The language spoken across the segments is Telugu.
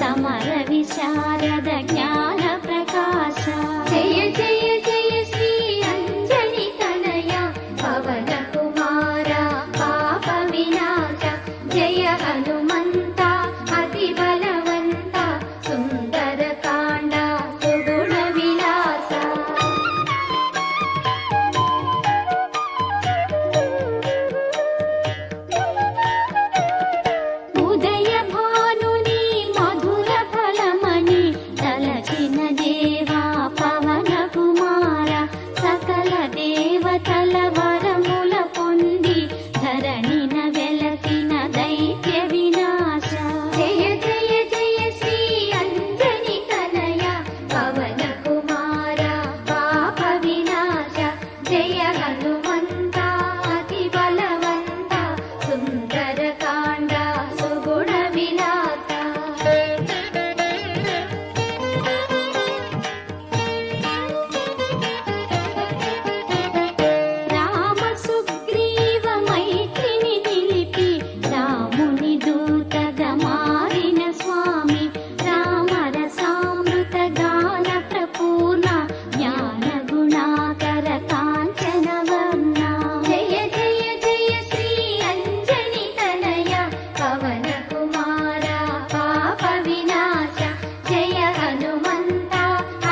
समर विशारद ज्ञान प्रकाश जय जय जय श्री अंजनी तनया पवन कुमार पाप विनाश जय हनुमंता अति बलवंता सुंदर कांड सुगुण विलास उदय भानुनी मधुर फलमणि तलचिन देवा पवन कुमार सकल देवतल वरमुल పొంది ధరణిన వెలసిన దైత్య వినాశ జయ జయ జయ శ్రీ అంజని తనయ పవన కుమార పాప వినాశ జయ హనుమంత అతి బలవంత సుందర కాండ సుగుణ విలాస రామ సుగ్రీవ మైత్రిని నిలిపి రాముని దూతగా మారిన స్వామి రామ రసామృత గాన ప్రపూర్ణ జ్ఞాన గుణాకర కాంచన వర్ణ జయ జయ జయ శ్రీ అంజని తనయ పవన కుమార పాప వినాశ జయ హనుమంత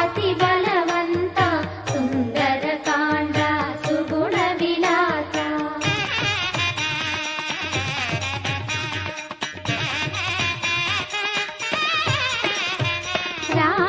అతి బలవంత సుందర కాండ సుగుణ విలాస రామ